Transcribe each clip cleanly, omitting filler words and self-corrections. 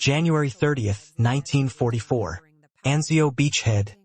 January 30th, 1944. Anzio Beachhead,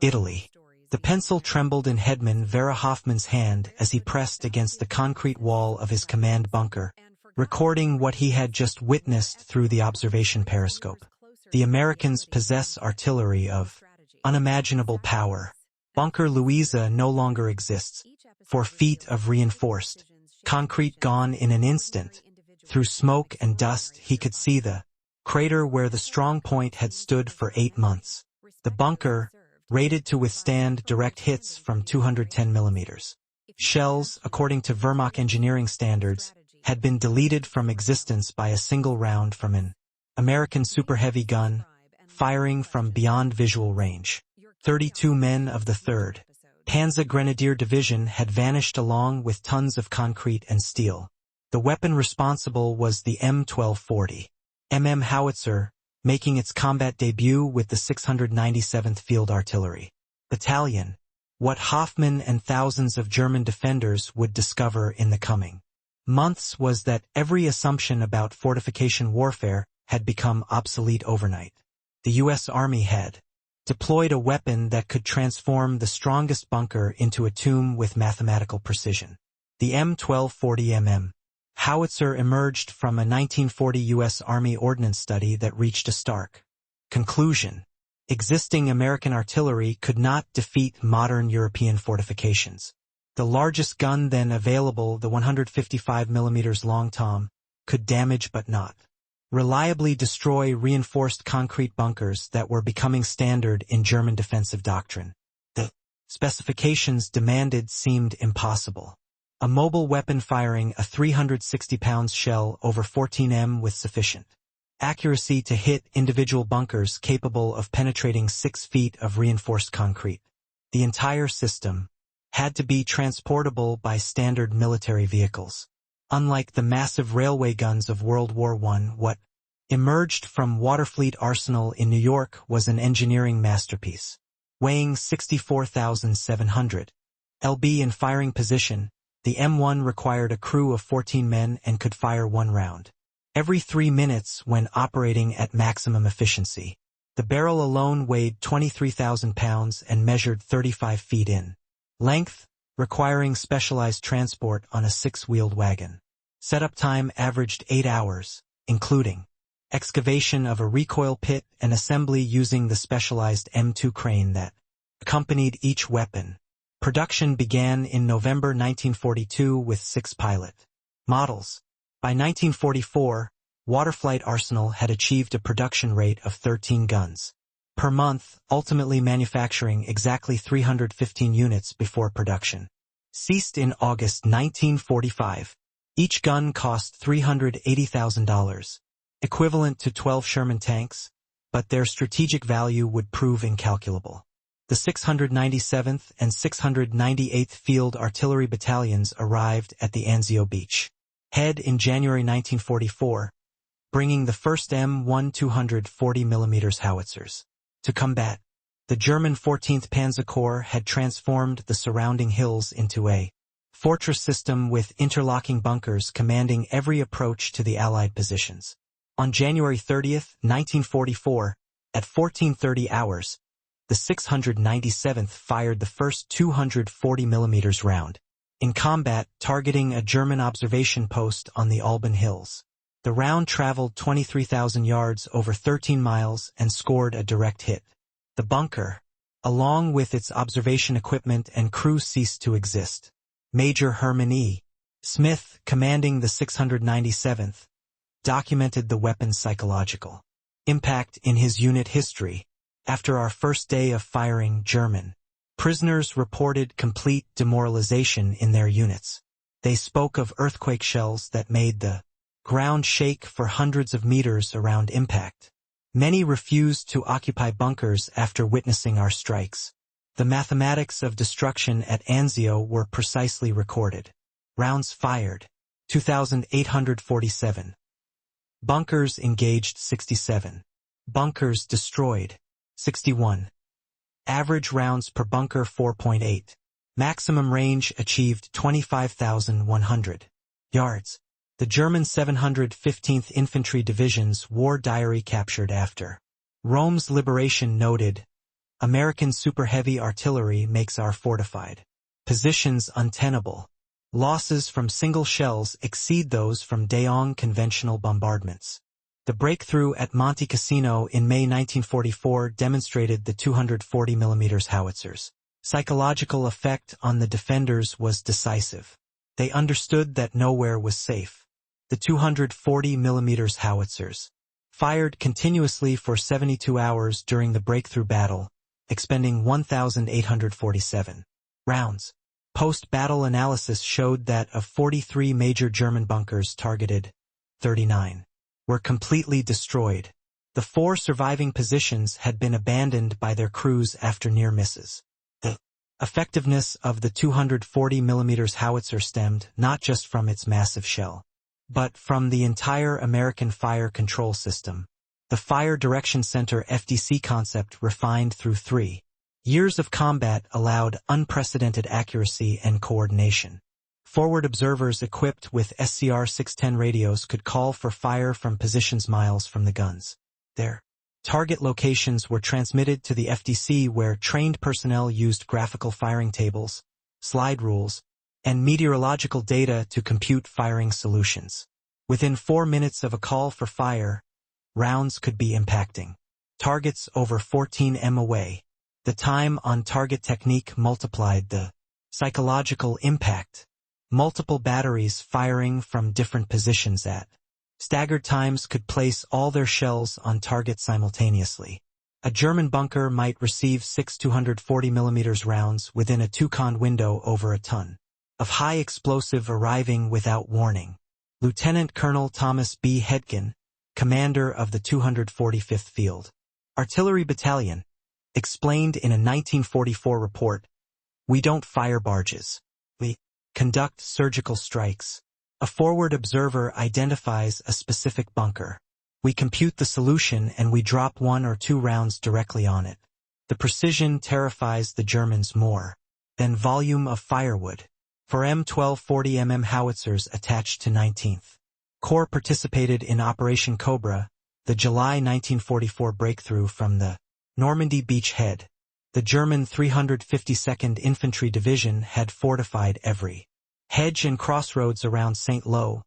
Italy. The pencil trembled in Headman Vera Hoffman's hand as he pressed against the concrete wall of his command bunker, recording what he had just witnessed through the observation periscope. The Americans possess artillery of unimaginable power. Bunker Louisa no longer exists. 4 feet of reinforced concrete gone in an instant. Through smoke and dust he could see the crater where the strong point had stood for 8 months. The bunker, rated to withstand direct hits from 210 millimeters. Shells, according to Wehrmacht engineering standards, had been deleted from existence by a single round from an American super heavy gun, firing from beyond visual range. 32 men of the 3rd Panzer Grenadier Division had vanished along with tons of concrete and steel. The weapon responsible was the M1240 howitzer, making its combat debut with the 697th Field Artillery Battalion. What Hoffman and thousands of German defenders would discover in the coming months was that every assumption about fortification warfare had become obsolete overnight. The U.S. Army had deployed a weapon that could transform the strongest bunker into a tomb with mathematical precision. The M1240 howitzer emerged from a 1940 U.S. Army ordnance study that reached a stark conclusion. Existing American artillery could not defeat modern European fortifications. The largest gun then available, the 155 mm long tom, could damage but not reliably destroy reinforced concrete bunkers that were becoming standard in German defensive doctrine. The specifications demanded seemed impossible. A mobile weapon firing a 360-pound shell over 14 m with sufficient accuracy to hit individual bunkers capable of penetrating 6 feet of reinforced concrete. The entire system had to be transportable by standard military vehicles. Unlike the massive railway guns of World War I, what emerged from Waterfleet Arsenal in New York was an engineering masterpiece. Weighing 64,700 lb in firing position, the M1 required a crew of 14 men and could fire 1 round every 3 minutes when operating at maximum efficiency. The barrel alone weighed 23,000 pounds and measured 35 feet in length, requiring specialized transport on a 6-wheeled wagon. Setup time averaged 8 hours, including excavation of a recoil pit and assembly using the specialized M2 crane that accompanied each weapon. Production began in November 1942 with 6 pilot models. By 1944, Waterflight Arsenal had achieved a production rate of 13 guns per month, ultimately manufacturing exactly 315 units before production ceased in August 1945. Each gun cost $380,000, equivalent to 12 Sherman tanks, but their strategic value would prove incalculable. The 697th and 698th Field Artillery Battalions arrived at the Anzio Beach Head in January 1944, bringing the first M1 240 mm howitzers to combat. The German 14th Panzer Corps had transformed the surrounding hills into a fortress system with interlocking bunkers commanding every approach to the Allied positions. On January 30th, 1944, at 14:30 hours, the 697th fired the first 240 mm round in combat, targeting a German observation post on the Alban Hills. The round traveled 23,000 yards over 13 miles and scored a direct hit. The bunker, along with its observation equipment and crew, ceased to exist. Major Herman E. Smith, commanding the 697th, documented the weapon's psychological impact in his unit history. After our first day of firing, German prisoners reported complete demoralization in their units. They spoke of earthquake shells that made the ground shake for hundreds of meters around impact. Many refused to occupy bunkers after witnessing our strikes. The mathematics of destruction at Anzio were precisely recorded. Rounds fired, 2,847. Bunkers engaged, 67. Bunkers destroyed, 61. Average rounds per bunker, 4.8. Maximum range achieved, 25,100 yards. The German 715th Infantry Division's war diary captured after Rome's liberation noted, American super-heavy artillery makes our fortified positions untenable. Losses from single shells exceed those from day-long conventional bombardments. The breakthrough at Monte Cassino in May 1944 demonstrated the 240 mm howitzers' psychological effect on the defenders was decisive. They understood that nowhere was safe. The 240 mm howitzers fired continuously for 72 hours during the breakthrough battle, expending 1,847 rounds. Post-battle analysis showed that of 43 major German bunkers targeted, 39 were completely destroyed. The 4 surviving positions had been abandoned by their crews after near misses. The effectiveness of the 240 mm howitzer stemmed not just from its massive shell, but from the entire American fire control system. The Fire Direction Center FDC concept refined through 3 years of combat allowed unprecedented accuracy and coordination. Forward observers equipped with SCR 610 radios could call for fire from positions miles from the guns. Their target locations were transmitted to the FDC, where trained personnel used graphical firing tables, slide rules, and meteorological data to compute firing solutions. Within 4 minutes of a call for fire, rounds could be impacting targets over 14 m away. The time on target technique multiplied the psychological impact. Multiple batteries firing from different positions at staggered times could place all their shells on target simultaneously. A German bunker might receive 6 240 mm rounds within a 2-con window over a ton of high explosive arriving without warning. Lieutenant Colonel Thomas B. Hedgen, commander of the 245th Field Artillery Battalion, explained in a 1944 report, "We don't fire barges. We conduct surgical strikes. A forward observer identifies a specific bunker. We compute the solution and we drop 1 or 2 rounds directly on it. The precision terrifies the Germans more than volume of firewood." For M12 40 mm howitzers attached to 19th Corps participated in Operation Cobra, the July 1944 breakthrough from the Normandy beachhead. The German 352nd Infantry Division had fortified every hedge and crossroads around St. Lo,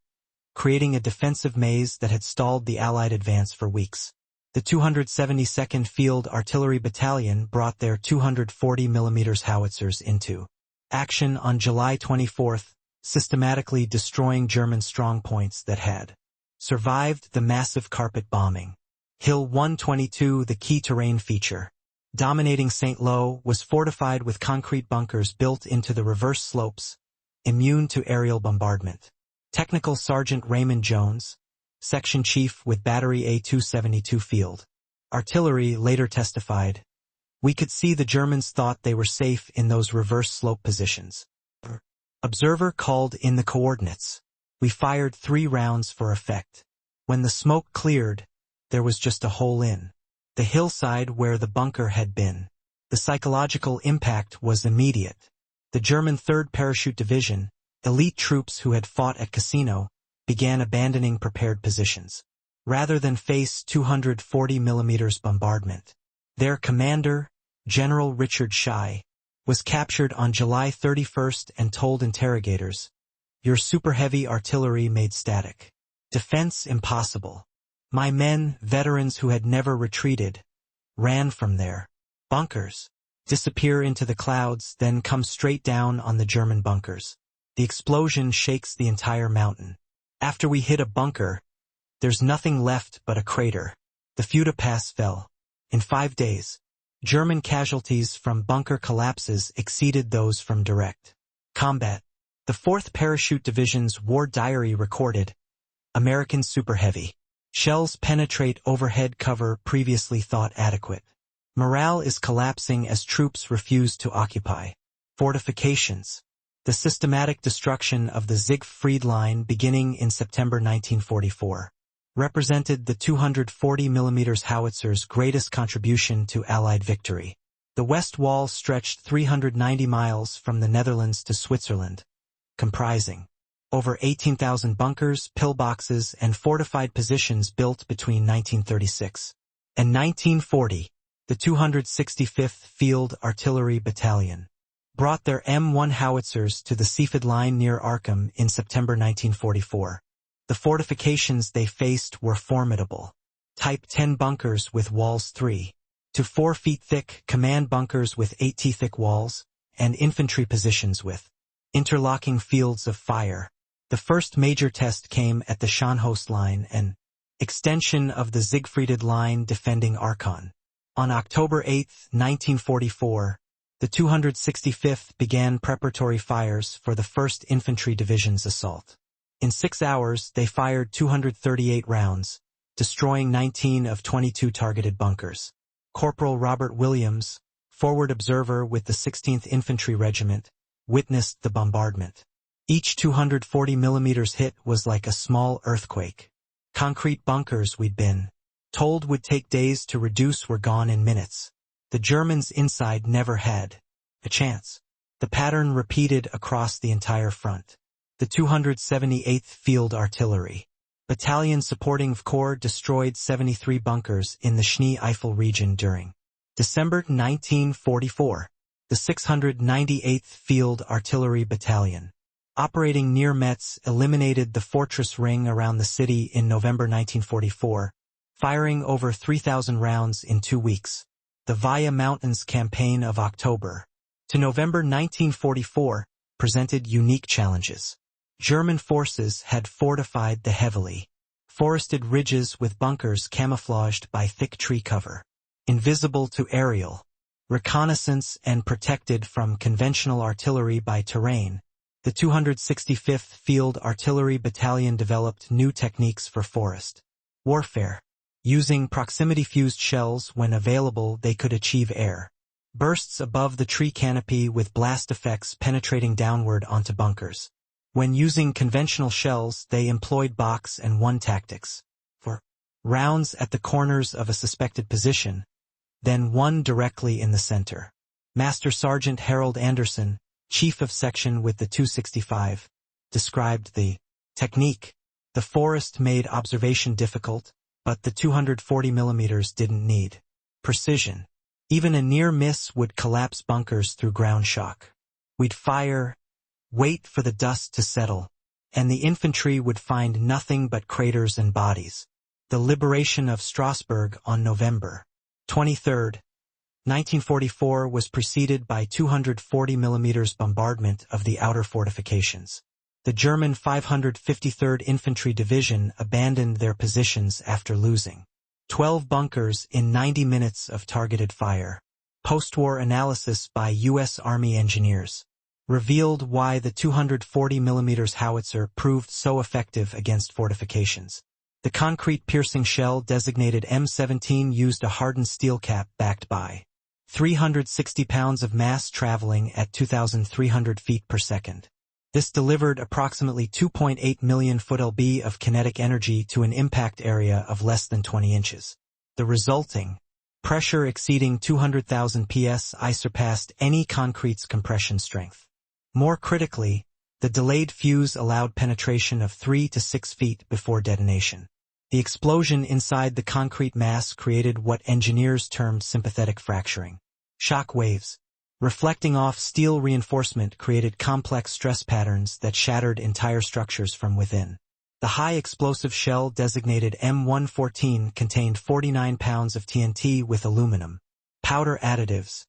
creating a defensive maze that had stalled the Allied advance for weeks. The 272nd Field Artillery Battalion brought their 240 mm howitzers into action on July 24, systematically destroying German strongpoints that had survived the massive carpet bombing. Hill 122, the key terrain feature dominating St. Lo, was fortified with concrete bunkers built into the reverse slopes, immune to aerial bombardment. Technical Sergeant Raymond Jones, Section Chief with Battery A272 Field Artillery, later testified, "We could see the Germans thought they were safe in those reverse slope positions. Observer called in the coordinates. We fired 3 rounds for effect. When the smoke cleared, there was just a hole in the hillside where the bunker had been. The psychological impact was immediate. The German 3rd Parachute Division, elite troops who had fought at Cassino, began abandoning prepared positions, rather than face 240 mm bombardment. Their commander, General Richard Schey, was captured on July 31 and told interrogators, "Your super-heavy artillery made static defense impossible. My men, veterans who had never retreated, ran from their bunkers, disappear into the clouds, then come straight down on the German bunkers. The explosion shakes the entire mountain. After we hit a bunker, there's nothing left but a crater." The Fuda Pass fell. In 5 days, German casualties from bunker collapses exceeded those from direct combat. The 4th Parachute Division's war diary recorded, "American super-heavy shells penetrate overhead cover previously thought adequate. Morale is collapsing as troops refuse to occupy fortifications." The systematic destruction of the Siegfried Line beginning in September 1944 represented the 240 mm howitzer's greatest contribution to Allied victory. The West Wall stretched 390 miles from the Netherlands to Switzerland, comprising over 18,000 bunkers, pillboxes, and fortified positions built between 1936 and 1940. The 265th Field Artillery Battalion brought their M1 howitzers to the Seaford line near Arkham in September 1944. The fortifications they faced were formidable. Type 10 bunkers with walls 3 to 4 feet thick, command bunkers with 8 feet thick walls, and infantry positions with interlocking fields of fire. The first major test came at the Scharnhorst line, an extension of the Siegfried line defending Archon. On October 8, 1944, the 265th began preparatory fires for the 1st Infantry Division's assault. In 6 hours, they fired 238 rounds, destroying 19 of 22 targeted bunkers. Corporal Robert Williams, forward observer with the 16th Infantry Regiment, witnessed the bombardment. Each 240 mm hit was like a small earthquake. Concrete bunkers we'd been told would take days to reduce were gone in minutes. The Germans inside never had a chance. The pattern repeated across the entire front. The 278th Field Artillery Battalion supporting Corps destroyed 73 bunkers in the Schnee-Eifel region during December 1944. The 698th Field Artillery Battalion, operating near Metz, eliminated the fortress ring around the city in November 1944, firing over 3,000 rounds in 2 weeks. The Via Mountains campaign of October to November 1944 presented unique challenges. German forces had fortified the heavily forested ridges with bunkers camouflaged by thick tree cover, invisible to aerial reconnaissance and protected from conventional artillery by terrain. The 265th Field Artillery Battalion developed new techniques for forest warfare. Using proximity-fused shells when available, they could achieve air bursts above the tree canopy with blast effects penetrating downward onto bunkers. When using conventional shells, they employed box and one tactics. For rounds at the corners of a suspected position, then one directly in the center. Master Sergeant Harold Anderson, chief of section with the 265, described the technique. The forest made observation difficult, but the 240 mm didn't need precision. Even a near miss would collapse bunkers through ground shock. We'd fire, wait for the dust to settle, and the infantry would find nothing but craters and bodies. The liberation of Strasbourg on November 23, 1944 was preceded by 240 mm bombardment of the outer fortifications. The German 553rd Infantry Division abandoned their positions after losing 12 bunkers in 90 minutes of targeted fire. Post-war analysis by U.S. Army engineers revealed why the 240 mm howitzer proved so effective against fortifications. The concrete piercing shell designated M17 used a hardened steel cap backed by 360 pounds of mass traveling at 2,300 feet per second. This delivered approximately 2.8 million foot-lb of kinetic energy to an impact area of less than 20 inches. The resulting pressure exceeding 200,000 psi surpassed any concrete's compression strength. More critically, the delayed fuse allowed penetration of 3 to 6 feet before detonation. The explosion inside the concrete mass created what engineers termed sympathetic fracturing. Shock waves, reflecting off steel reinforcement, created complex stress patterns that shattered entire structures from within. The high explosive shell designated M114 contained 49 pounds of TNT with aluminum powder additives,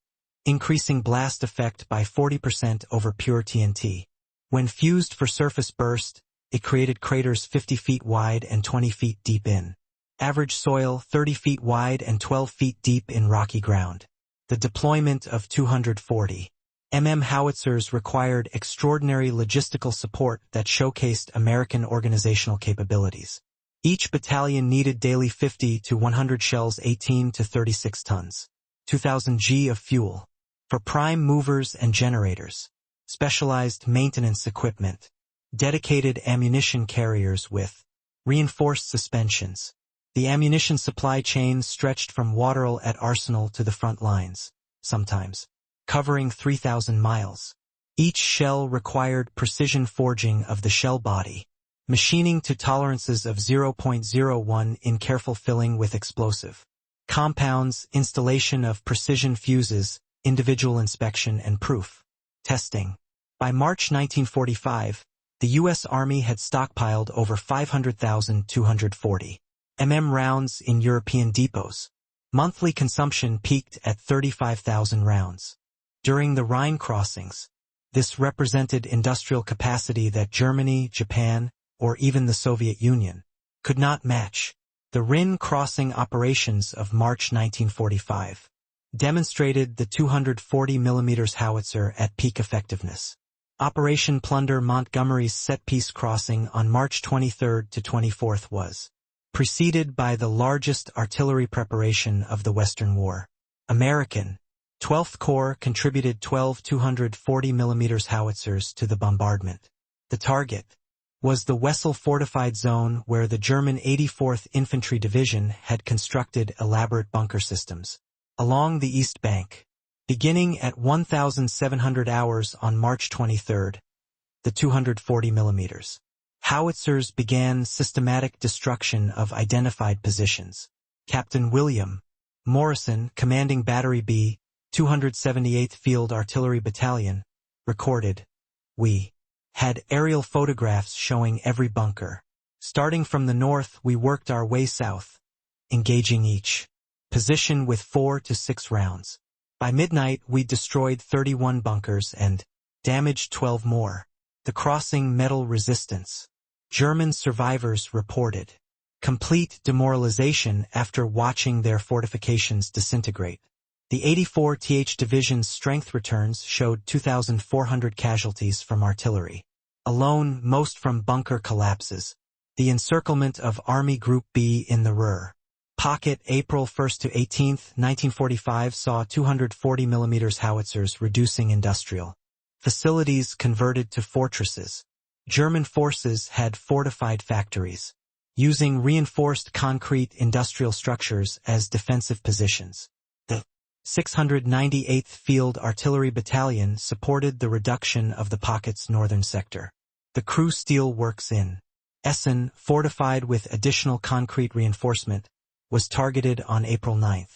increasing blast effect by 40% over pure TNT. When fused for surface burst, it created craters 50 feet wide and 20 feet deep in average soil, 30 feet wide and 12 feet deep in rocky ground. The deployment of 240 mm howitzers required extraordinary logistical support that showcased American organizational capabilities. Each battalion needed daily 50 to 100 shells, 18 to 36 tons, 2,000 g of fuel, for prime movers and generators, specialized maintenance equipment, dedicated ammunition carriers with reinforced suspensions. The ammunition supply chain stretched from Waterloo at Arsenal to the front lines, sometimes covering 3,000 miles. Each shell required precision forging of the shell body, machining to tolerances of 0.01 in careful filling with explosive compounds, installation of precision fuses, individual inspection and proof testing. By March 1945, the U.S. Army had stockpiled over 500,240 rounds in European depots. Monthly consumption peaked at 35,000 rounds. During the Rhine crossings, this represented industrial capacity that Germany, Japan, or even the Soviet Union could not match. The Rhine crossing operations of March 1945 demonstrated the 240 mm howitzer at peak effectiveness. Operation Plunder Montgomery's set-piece crossing on March 23 to 24 was preceded by the largest artillery preparation of the Western War. American 12th Corps contributed 12 240 mm howitzers to the bombardment. The target was the Wesel fortified zone where the German 84th Infantry Division had constructed elaborate bunker systems along the east bank. Beginning at 1,700 hours on March 23, the 240 mm howitzers began systematic destruction of identified positions. Captain William Morrison, commanding Battery B, 278th Field Artillery Battalion, recorded, "We had aerial photographs showing every bunker. Starting from the north, we worked our way south, engaging each position with 4 to 6 rounds. By midnight, we destroyed 31 bunkers and damaged 12 more. The crossing metal resistance." German survivors reported complete demoralization after watching their fortifications disintegrate. The 84th Division's strength returns showed 2,400 casualties from artillery alone, most from bunker collapses. The encirclement of Army Group B in the Ruhr pocket April 1 to 18, 1945 saw 240 mm howitzers reducing industrial facilities converted to fortresses. German forces had fortified factories, using reinforced concrete industrial structures as defensive positions. The 698th Field Artillery Battalion supported the reduction of the pocket's northern sector. The Crew Steel Works in Essen, fortified with additional concrete reinforcement, was targeted on April 9.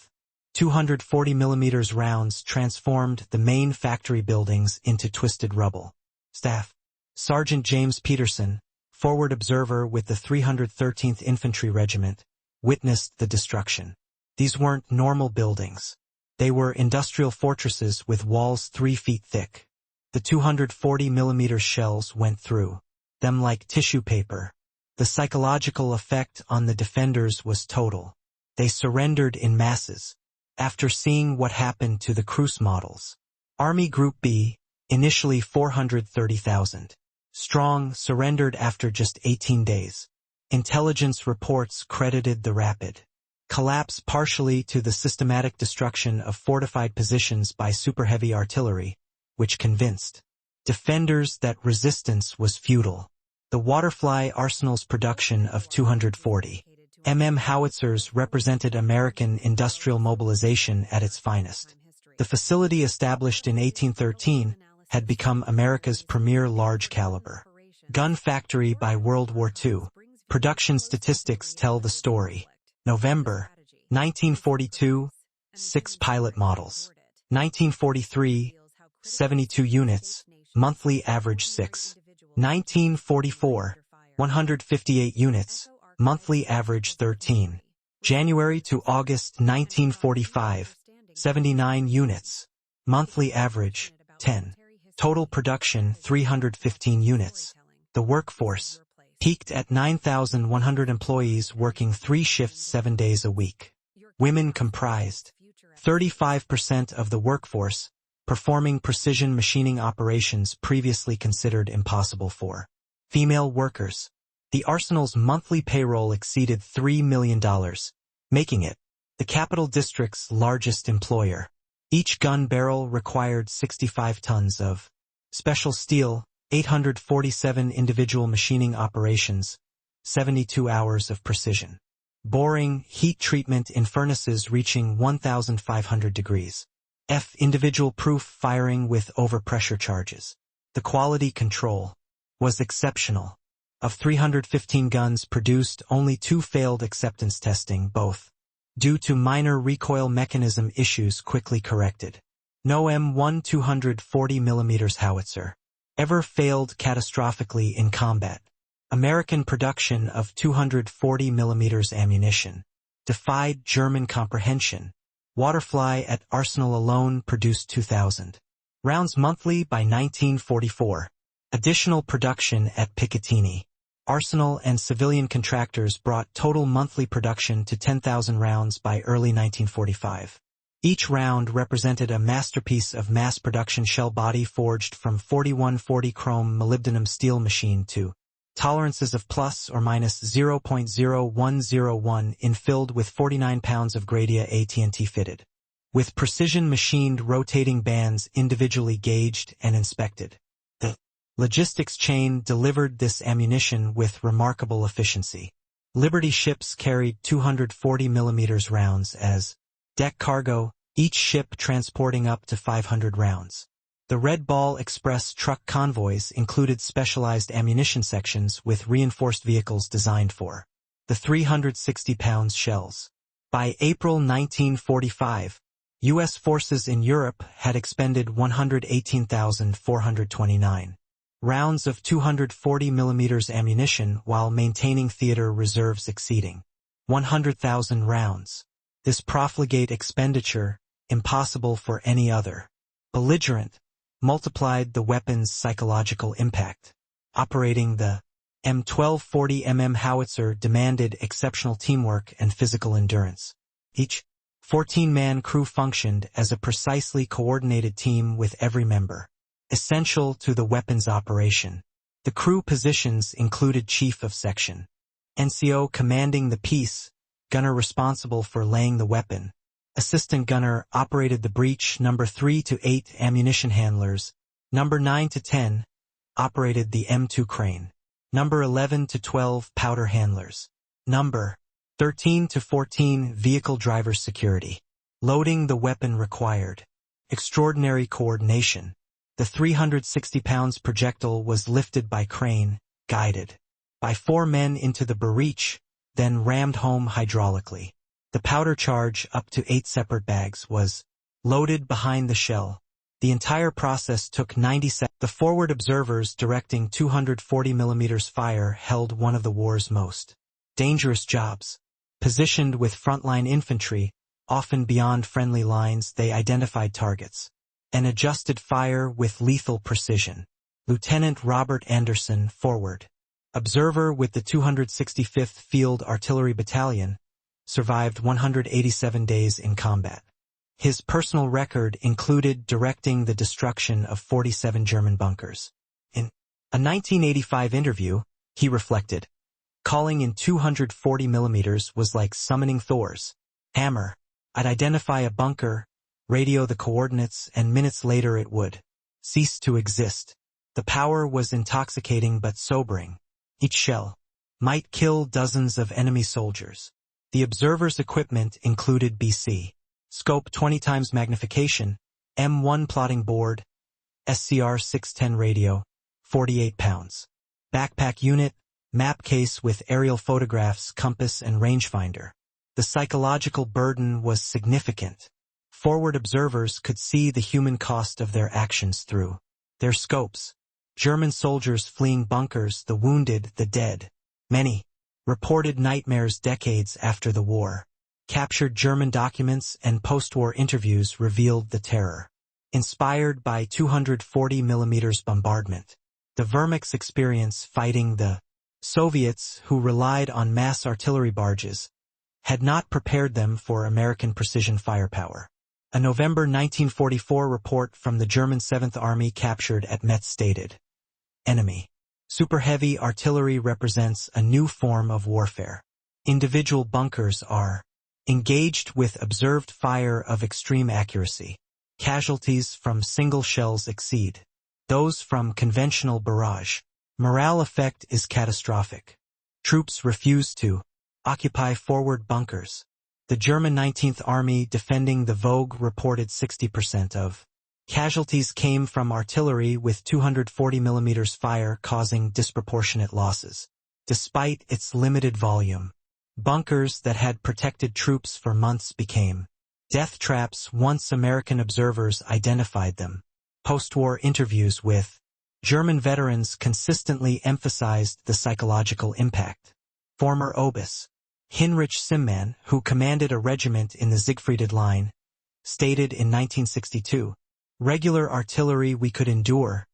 240 mm rounds transformed the main factory buildings into twisted rubble. Staff Sergeant James Peterson, forward observer with the 313th Infantry Regiment, witnessed the destruction. These weren't normal buildings. They were industrial fortresses with walls 3 feet thick. The 240 mm shells went through them like tissue paper. The psychological effect on the defenders was total. They surrendered in masses after seeing what happened to the Creuse models. Army Group B, initially 430,000 strong, surrendered after just 18 days. Intelligence reports credited the rapid collapse partially to the systematic destruction of fortified positions by super-heavy artillery, which convinced defenders that resistance was futile. The Waterfly Arsenal's production of 240 howitzers represented American industrial mobilization at its finest. The facility, established in 1813, had become America's premier large-caliber gun factory by World War II. Production statistics tell the story. November 1942, 6 pilot models. 1943, 72 units, monthly average 6. 1944, 158 units, monthly average 13. January to August 1945, 79 units, monthly average 10. Total production 315 units. The workforce peaked at 9,100 employees working 3 shifts 7 days a week. Women comprised 35% of the workforce, performing precision machining operations previously considered impossible for female workers. The Arsenal's monthly payroll exceeded $3 million, making it the Capital District's largest employer. Each gun barrel required 65 tons of special steel, 847 individual machining operations, 72 hours of precision boring, heat treatment in furnaces reaching 1,500 degrees. Individual proof firing with overpressure charges. The quality control was exceptional. Of 315 guns produced, only 2 failed acceptance testing, both due to minor recoil mechanism issues quickly corrected. No M1 240mm howitzer ever failed catastrophically in combat. American production of 240mm ammunition defied German comprehension. Waterfly at Arsenal alone produced 2,000 rounds monthly by 1944. Additional production at Picatinny, Arsenal and civilian contractors brought total monthly production to 10,000 rounds by early 1945. Each round represented a masterpiece of mass production shell body forged from 4140 chrome molybdenum steel machine to tolerances of plus or minus 0.0101 in filled with 49 pounds of Gradia AT&T fitted, with precision machined rotating bands individually gauged and inspected. The logistics chain delivered this ammunition with remarkable efficiency. Liberty ships carried 240mm rounds as deck cargo, each ship transporting up to 500 rounds. The Red Ball Express truck convoys included specialized ammunition sections with reinforced vehicles designed for the 360-pound shells. By April 1945, U.S. forces in Europe had expended 118,429 rounds of 240mm ammunition while maintaining theater reserves exceeding 100,000 rounds. This profligate expenditure, impossible for any other belligerent, multiplied the weapon's psychological impact. Operating the M1240mm howitzer demanded exceptional teamwork and physical endurance. Each 14-man crew functioned as a precisely coordinated team with every member essential to the weapon's operation. The crew positions included Chief of Section, NCO commanding the piece, gunner responsible for laying the weapon, assistant gunner operated the breech, number 3 to 8 ammunition handlers, number 9 to 10 operated the M2 crane, number 11 to 12 powder handlers, number 13 to 14 vehicle driver security. Loading the weapon required extraordinary coordination. The 360 pounds projectile was lifted by crane, guided by 4 men into the breech, then rammed home hydraulically. The powder charge, up to 8 separate bags, was loaded behind the shell. The entire process took 90 seconds. The forward observers directing 240mm fire held one of the war's most dangerous jobs. Positioned with frontline infantry, often beyond friendly lines, they identified targets and adjusted fire with lethal precision. Lieutenant Robert Anderson, forward observer with the 265th Field Artillery Battalion, survived 187 days in combat. His personal record included directing the destruction of 47 German bunkers. In a 1985 interview, he reflected, "Calling in 240mm was like summoning Thor's hammer. I'd identify a bunker, radio the coordinates, and minutes later it would cease to exist. The power was intoxicating but sobering. Each shell might kill dozens of enemy soldiers." The observer's equipment included BC scope 20 times magnification, M1 plotting board, SCR 610 radio, 48 pounds, backpack unit, map case with aerial photographs, compass and rangefinder. The psychological burden was significant. Forward observers could see the human cost of their actions through their scopes. German soldiers fleeing bunkers, the wounded, the dead. Many reported nightmares decades after the war. Captured German documents and post-war interviews revealed the terror. Inspired by 240mm bombardment, the Wehrmacht's experience fighting the Soviets, who relied on mass artillery barges, had not prepared them for American precision firepower. A November 1944 report from the German 7th Army captured at Metz stated, "Enemy super heavy artillery represents a new form of warfare. Individual bunkers are engaged with observed fire of extreme accuracy. Casualties from single shells exceed those from conventional barrage. Morale effect is catastrophic. Troops refuse to occupy forward bunkers." The German 19th Army defending the Vogue reported 60% of Casualties came from artillery with 240 mm fire causing disproportionate losses. Despite its limited volume, bunkers that had protected troops for months became death traps once American observers identified them. Post-war interviews with German veterans consistently emphasized the psychological impact. Former Obus Heinrich Simman, who commanded a regiment in the Siegfrieded Line, stated in 1962, "Regular artillery we could endure,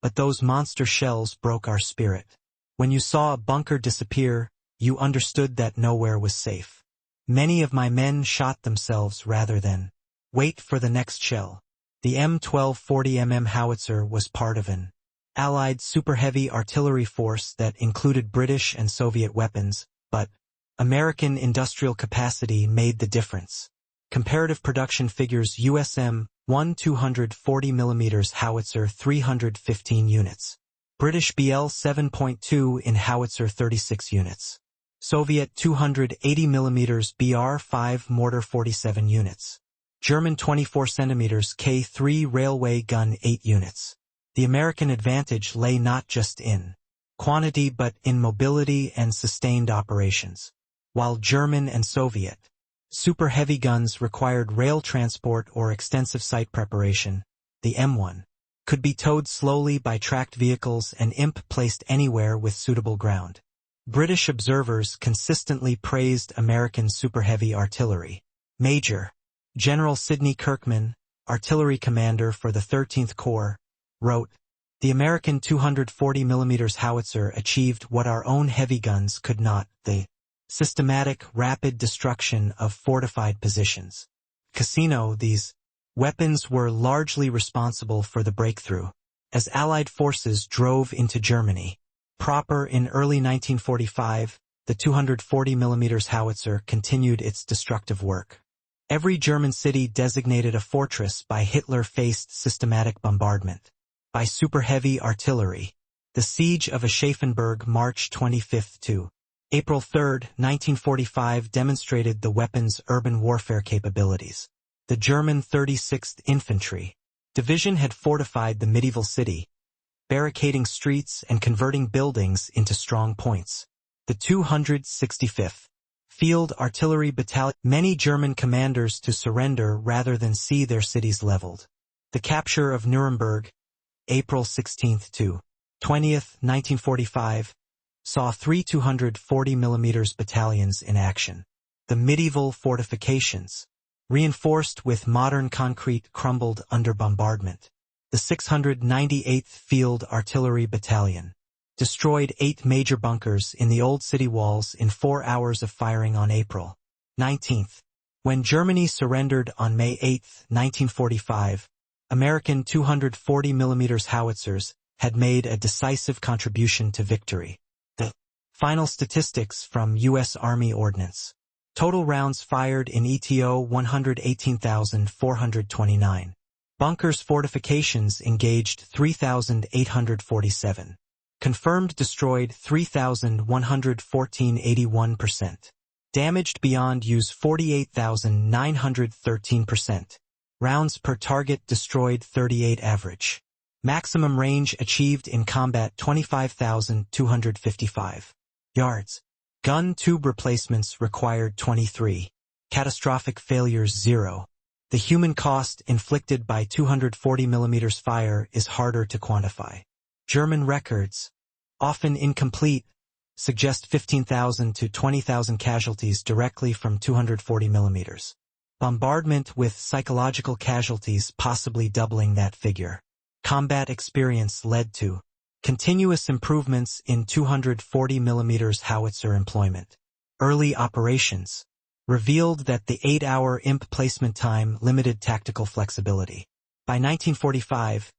but those monster shells broke our spirit. When you saw a bunker disappear, you understood that nowhere was safe. Many of my men shot themselves rather than wait for the next shell." The M1240 howitzer was part of an Allied super-heavy artillery force that included British and Soviet weapons, but American industrial capacity made the difference. Comparative production figures USM 1 240 mm howitzer 315 units. British BL 7.2 in howitzer 36 units. Soviet 280 mm BR-5 mortar 47 units. German 24 cm K3 railway gun 8 units. The American advantage lay not just in quantity but in mobility and sustained operations. While German and Soviet super heavy guns required rail transport or extensive site preparation, the M1 could be towed slowly by tracked vehicles and imp placed anywhere with suitable ground. British observers consistently praised American super heavy artillery. Major General Sidney Kirkman, artillery commander for the 13th Corps, wrote, "The American 240 mm howitzer achieved what our own heavy guns could not, the systematic, rapid destruction of fortified positions." Casino, these weapons were largely responsible for the breakthrough, as Allied forces drove into Germany proper in early 1945, the 240 mm howitzer continued its destructive work. Every German city designated a fortress by Hitler faced systematic bombardment by super-heavy artillery. The siege of Aschaffenburg March 25 to April 3, 1945 demonstrated the weapon's urban warfare capabilities. The German 36th Infantry Division had fortified the medieval city, barricading streets and converting buildings into strong points. The 265th Field Artillery Battalion many German commanders to surrender rather than see their cities leveled. The capture of Nuremberg, April 16 to 20th, 1945, saw 3 240 mm battalions in action. The medieval fortifications, reinforced with modern concrete, crumbled under bombardment. The 698th Field Artillery Battalion destroyed 8 major bunkers in the old city walls in 4 hours of firing on April 19. When Germany surrendered on May 8, 1945, American 240 mm howitzers had made a decisive contribution to victory. The final statistics from U.S. Army Ordnance. Total rounds fired in ETO 118,429. Bunkers fortifications engaged 3,847. Confirmed destroyed 3,114 81%. Damaged beyond use 48,913%. Rounds per target destroyed 38 average. Maximum range achieved in combat 25,255 yards. Gun tube replacements required 23. Catastrophic failures 0. The human cost inflicted by 240 mm fire is harder to quantify. German records, often incomplete, suggest 15,000 to 20,000 casualties directly from 240 mm. Bombardment with psychological casualties possibly doubling that figure. Combat experience led to continuous improvements in 240 mm howitzer employment. Early operations revealed that the 8-hour imp placement time limited tactical flexibility. By 1945,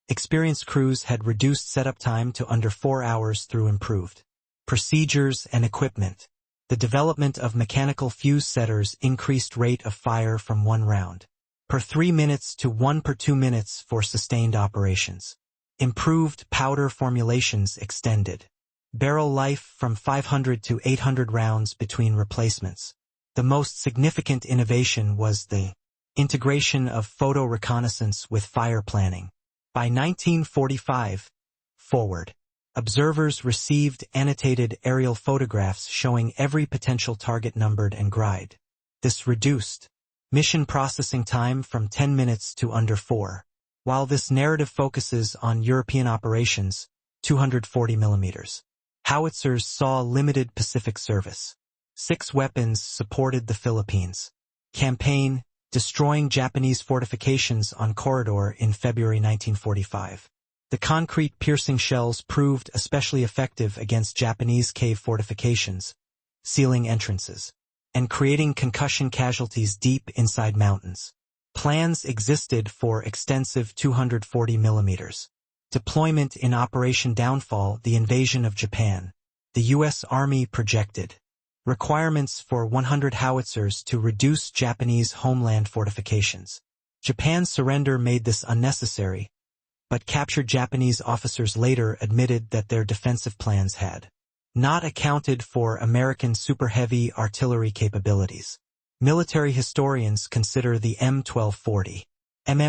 experienced crews had reduced setup time to under 4 hours through improved procedures and equipment. The development of mechanical fuse setters increased rate of fire from 1 round per 3 minutes to 1 per 2 minutes for sustained operations. Improved powder formulations extended barrel life from 500 to 800 rounds between replacements. The most significant innovation was the integration of photo reconnaissance with fire planning. By 1945, forward, observers received annotated aerial photographs showing every potential target numbered and grid. This reduced mission processing time from 10 minutes to under 4. While this narrative focuses on European operations, 240 mm howitzers saw limited Pacific service. 6 weapons supported the Philippines campaign, destroying Japanese fortifications on Corridor in February 1945. The concrete piercing shells proved especially effective against Japanese cave fortifications, sealing entrances, and creating concussion casualties deep inside mountains. Plans existed for extensive 240 mm deployment in Operation Downfall, the invasion of Japan. The U.S. Army projected requirements for 100 howitzers to reduce Japanese homeland fortifications. Japan's surrender made this unnecessary, but captured Japanese officers later admitted that their defensive plans had not accounted for American super-heavy artillery capabilities. Military historians consider the M1240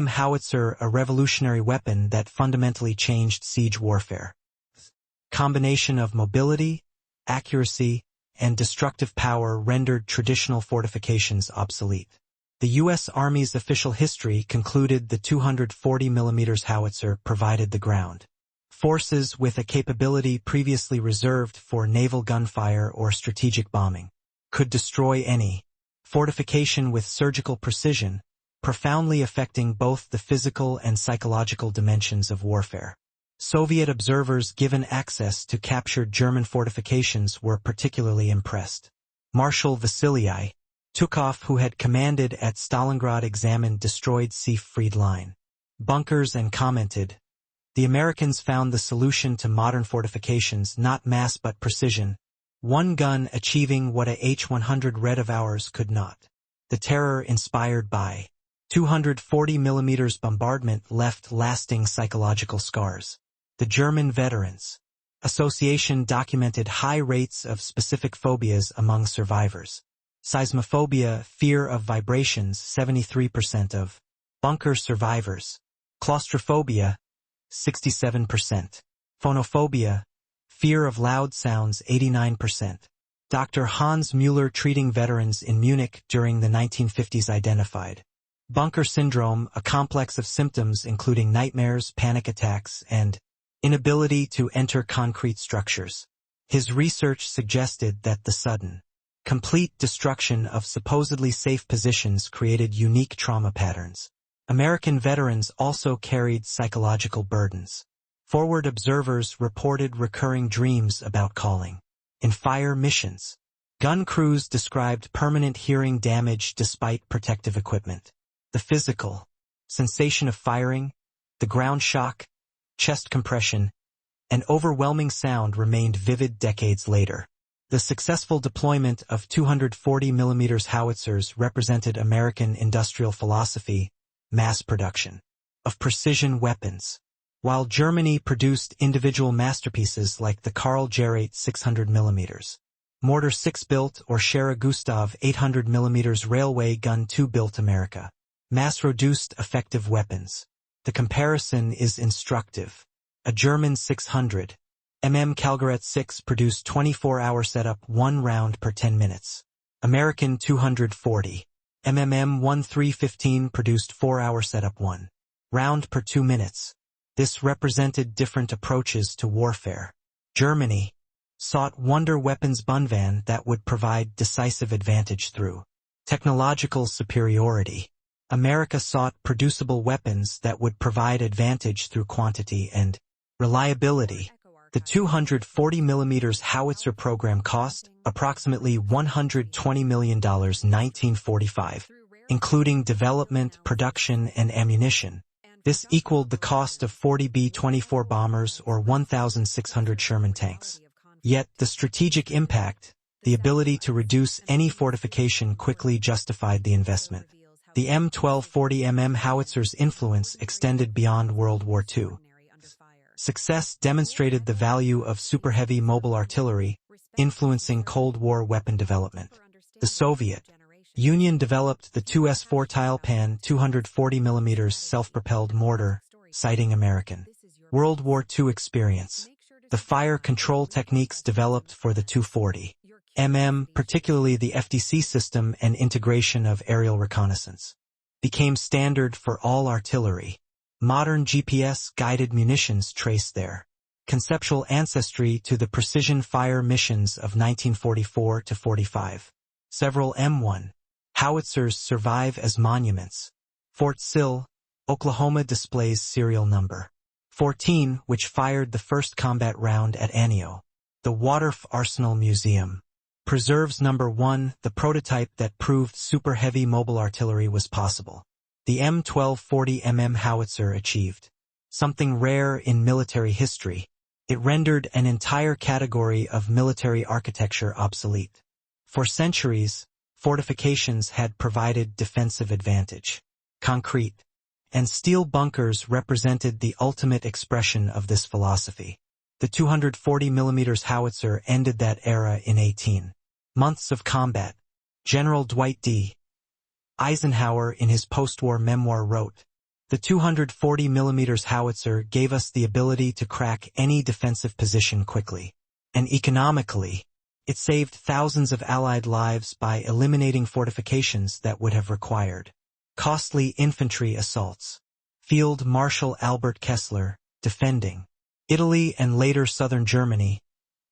howitzer a revolutionary weapon that fundamentally changed siege warfare. Combination of mobility, accuracy, and destructive power rendered traditional fortifications obsolete. The U.S. Army's official history concluded the 240 mm howitzer provided the ground forces with a capability previously reserved for naval gunfire or strategic bombing, could destroy any fortification with surgical precision, profoundly affecting both the physical and psychological dimensions of warfare. Soviet observers given access to captured German fortifications were particularly impressed. Marshal Vassilii Tukov, who had commanded at Stalingrad, examined destroyed Siegfried Line bunkers and commented, "The Americans found the solution to modern fortifications not mass but precision, one gun achieving what a H-100 Red of ours could not." The terror inspired by 240 mm bombardment left lasting psychological scars. The German Veterans Association documented high rates of specific phobias among survivors. Seismophobia, fear of vibrations, 73% of bunker survivors. Claustrophobia, 67%. Phonophobia, fear of loud sounds, 89%. Dr. Hans Müller, treating veterans in Munich during the 1950s, identified bunker syndrome, a complex of symptoms including nightmares, panic attacks, and inability to enter concrete structures. His research suggested that the sudden, complete destruction of supposedly safe positions created unique trauma patterns. American veterans also carried psychological burdens. Forward observers reported recurring dreams about calling in fire missions. Gun crews described permanent hearing damage despite protective equipment. The physical sensation of firing, the ground shock, chest compression, and overwhelming sound remained vivid decades later. The successful deployment of 240 mm howitzers represented American industrial philosophy, mass production of precision weapons. While Germany produced individual masterpieces like the Karl Gerät 600 mm Mortar 6 built or Shara Gustav 800 mm railway gun 2 built America mass-produced effective weapons. The comparison is instructive. A German 600 mm Kalgaret 6 produced 24-hour setup 1 round per 10 minutes. American 240 mm M1315 produced 4-hour setup 1 round per 2 minutes. This represented different approaches to warfare. Germany sought wonder weapons Bunvan that would provide decisive advantage through technological superiority. America sought producible weapons that would provide advantage through quantity and reliability. The 240 mm howitzer program cost approximately $120 million in 1945, including development, production, and ammunition. This equaled the cost of 40 B-24 bombers or 1,600 Sherman tanks. Yet the strategic impact, the ability to reduce any fortification, quickly justified the investment. The M1240 mm howitzer's influence extended beyond World War II. Success demonstrated the value of super-heavy mobile artillery, influencing Cold War weapon development. The Soviet Union developed the 2S4 Tilepan 240mm self-propelled mortar, citing American World War II experience. The fire control techniques developed for the 240mm, particularly the FDC system and integration of aerial reconnaissance, became standard for all artillery. Modern GPS-guided munitions trace their conceptual ancestry to the precision fire missions of 1944 to 45. Several M1 howitzers survive as monuments. Fort Sill, Oklahoma displays serial number 14, which fired the first combat round at Antio. The Wharf Arsenal Museum preserves number 1, the prototype that proved super heavy mobile artillery was possible. The M1240mm howitzer achieved something rare in military history. It rendered an entire category of military architecture obsolete. For centuries, fortifications had provided defensive advantage. Concrete and steel bunkers represented the ultimate expression of this philosophy. The 240mm howitzer ended that era in 18 months of combat. General Dwight D. Eisenhower in his post-war memoir wrote, "The 240mm howitzer gave us the ability to crack any defensive position quickly. And economically, it saved thousands of Allied lives by eliminating fortifications that would have required costly infantry assaults." Field Marshal Albert Kessler, defending Italy and later southern Germany,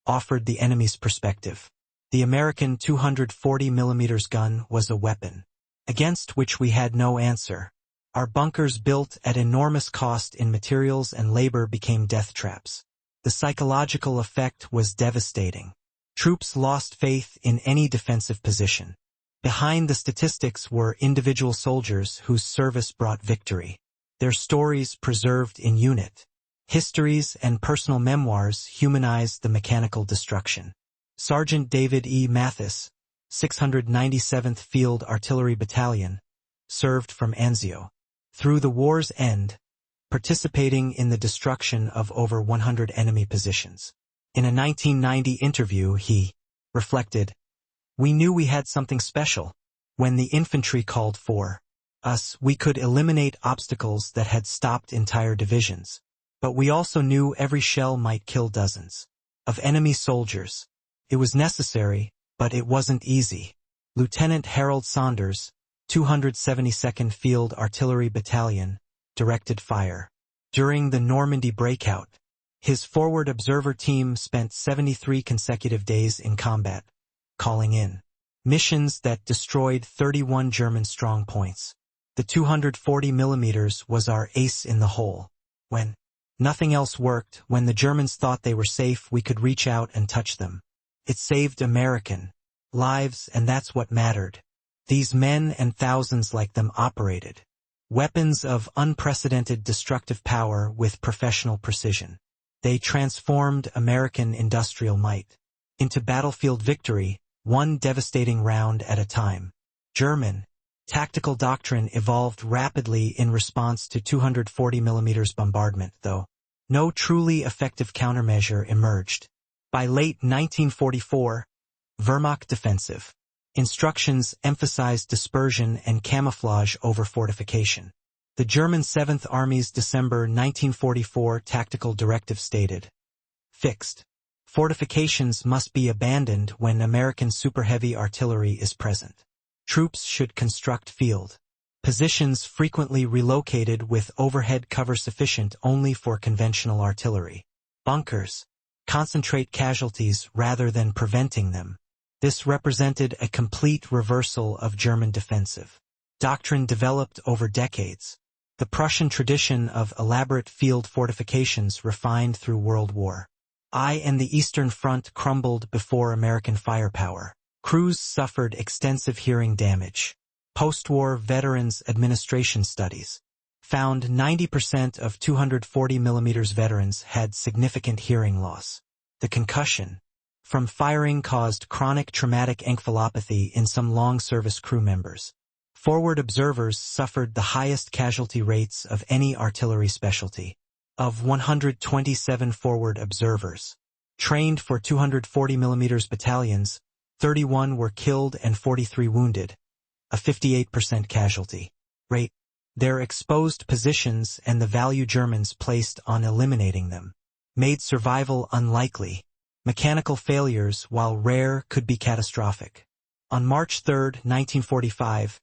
offered the enemy's perspective. The American 240mm gun was a weapon against which we had no answer. Our bunkers, built at enormous cost in materials and labor, became death traps. The psychological effect was devastating. Troops lost faith in any defensive position. Behind the statistics were individual soldiers whose service brought victory. Their stories, preserved in unit histories and personal memoirs, humanized the mechanical destruction. Sergeant David E. Mathis, 697th Field Artillery Battalion, served from Anzio through the war's end, participating in the destruction of over 100 enemy positions. In a 1990 interview, he reflected, "We knew we had something special. When the infantry called for us, we could eliminate obstacles that had stopped entire divisions. But we also knew every shell might kill dozens of enemy soldiers. It was necessary, but it wasn't easy." Lieutenant Harold Saunders, 272nd Field Artillery Battalion, directed fire during the Normandy breakout. His forward observer team spent 73 consecutive days in combat, calling in missions that destroyed 31 German strong points. The 240mm was our ace in the hole. When nothing else worked, when the Germans thought they were safe, we could reach out and touch them. It saved American lives, and that's what mattered. These men and thousands like them operated weapons of unprecedented destructive power with professional precision. They transformed American industrial might into battlefield victory, one devastating round at a time. German tactical doctrine evolved rapidly in response to 240mm bombardment, though no truly effective countermeasure emerged. By late 1944, Wehrmacht defensive instructions emphasized dispersion and camouflage over fortification. The German 7th Army's December 1944 tactical directive stated, "Fixed fortifications must be abandoned when American super-heavy artillery is present. Troops should construct field positions frequently relocated with overhead cover sufficient only for conventional artillery. Bunkers concentrate casualties rather than preventing them." This represented a complete reversal of German defensive doctrine developed over decades. The Prussian tradition of elaborate field fortifications refined through World War I and the Eastern Front crumbled before American firepower. Crews suffered extensive hearing damage. Post-war Veterans Administration studies found 90% of 240mm veterans had significant hearing loss. The concussion from firing caused chronic traumatic encephalopathy in some long-service crew members. Forward observers suffered the highest casualty rates of any artillery specialty. Of 127 forward observers trained for 240mm battalions, 31 were killed and 43 wounded. a 58% casualty rate. Their exposed positions and the value Germans placed on eliminating them made survival unlikely. Mechanical failures, while rare, could be catastrophic. On March 3, 1945,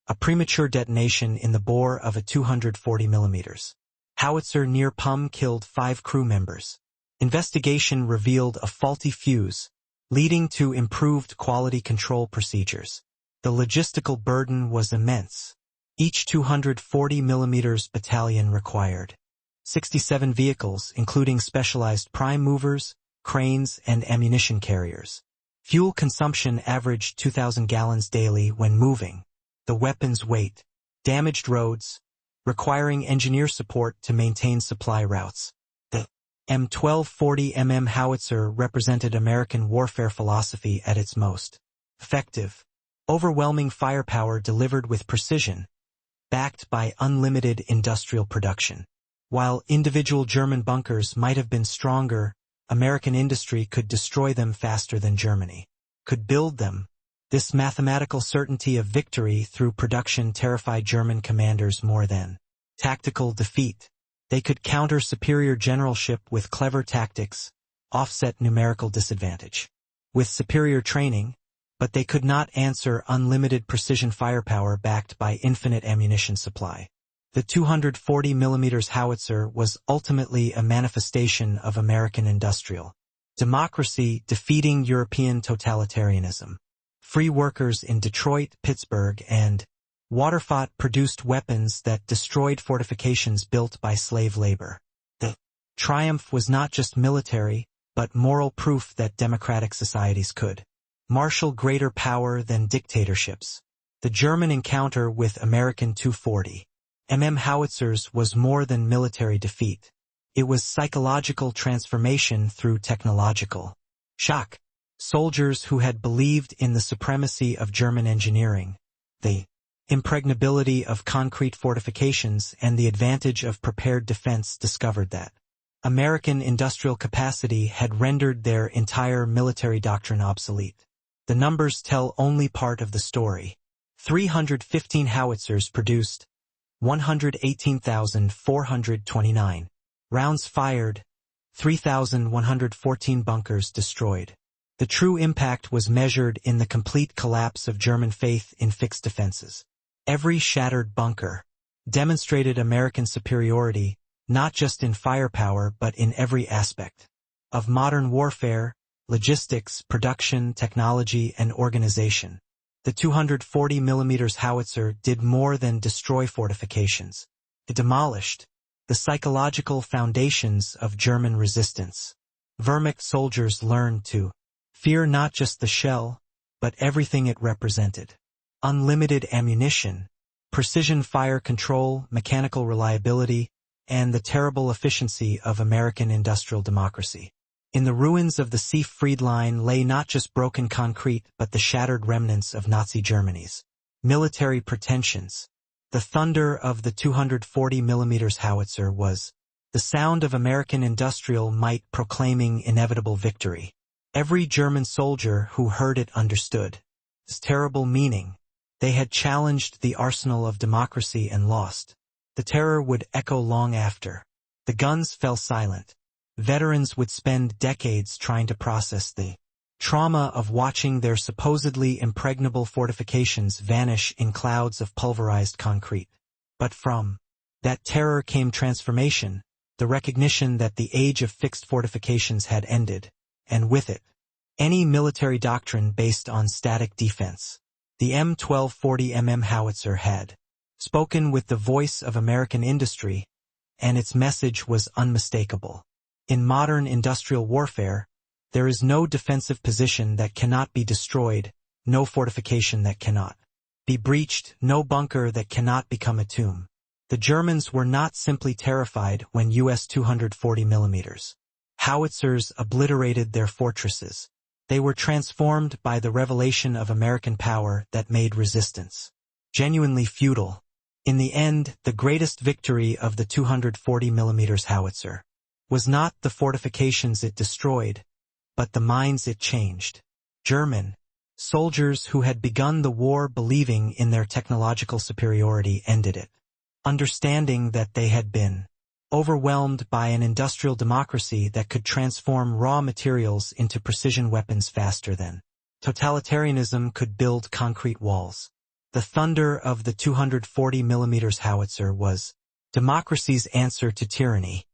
a premature detonation in the bore of a 240 mm howitzer near Pum killed 5 crew members. Investigation revealed a faulty fuse, leading to improved quality control procedures. The logistical burden was immense. Each 240 mm battalion required 67 vehicles, including specialized prime movers, cranes, and ammunition carriers. Fuel consumption averaged 2,000 gallons daily when moving. The weapon's weight, damaged roads, requiring engineer support to maintain supply routes. The M1240 mm howitzer represented American warfare philosophy at its most effective. Overwhelming firepower delivered with precision, backed by unlimited industrial production. While individual German bunkers might have been stronger, American industry could destroy them faster than Germany could build them. This mathematical certainty of victory through production terrified German commanders more than tactical defeat. They could counter superior generalship with clever tactics, offset numerical disadvantage with superior training, but they could not answer unlimited precision firepower backed by infinite ammunition supply. The 240 mm howitzer was ultimately a manifestation of American industrial democracy defeating European totalitarianism. Free workers in Detroit, Pittsburgh, and Waterford produced weapons that destroyed fortifications built by slave labor. The triumph was not just military, but moral proof that democratic societies could marshal greater power than dictatorships. The German encounter with American 240 mm howitzers was more than military defeat. It was psychological transformation through technological shock. Soldiers who had believed in the supremacy of German engineering, the impregnability of concrete fortifications, and the advantage of prepared defense discovered that American industrial capacity had rendered their entire military doctrine obsolete. The numbers tell only part of the story. 315 howitzers produced, 118,429 rounds fired, 3,114 bunkers destroyed. The true impact was measured in the complete collapse of German faith in fixed defenses. Every shattered bunker demonstrated American superiority, not just in firepower but in every aspect of modern warfare, logistics, production, technology, and organization. The 240 mm howitzer did more than destroy fortifications. It demolished the psychological foundations of German resistance. Wehrmacht soldiers learned to fear not just the shell, but everything it represented. Unlimited ammunition, precision fire control, mechanical reliability, and the terrible efficiency of American industrial democracy. In the ruins of the Siegfried Line lay not just broken concrete but the shattered remnants of Nazi Germany's military pretensions. The thunder of the 240 mm howitzer was the sound of American industrial might proclaiming inevitable victory. Every German soldier who heard it understood its terrible meaning. They had challenged the arsenal of democracy and lost. The terror would echo long after. The guns fell silent. Veterans would spend decades trying to process the trauma of watching their supposedly impregnable fortifications vanish in clouds of pulverized concrete. But from that terror came transformation, the recognition that the age of fixed fortifications had ended, and with it, any military doctrine based on static defense. The M1240 mm howitzer had spoken with the voice of American industry, and its message was unmistakable. In modern industrial warfare, there is no defensive position that cannot be destroyed, no fortification that cannot be breached, no bunker that cannot become a tomb. The Germans were not simply terrified when US 240 mm howitzers obliterated their fortresses. They were transformed by the revelation of American power that made resistance genuinely futile. In the end, the greatest victory of the 240 mm howitzer was not the fortifications it destroyed, but the minds it changed. German Soldiers who had begun the war believing in their technological superiority ended it, understanding that they had been overwhelmed by an industrial democracy that could transform raw materials into precision weapons faster than totalitarianism could build concrete walls. The thunder of the 240 mm howitzer was democracy's answer to tyranny,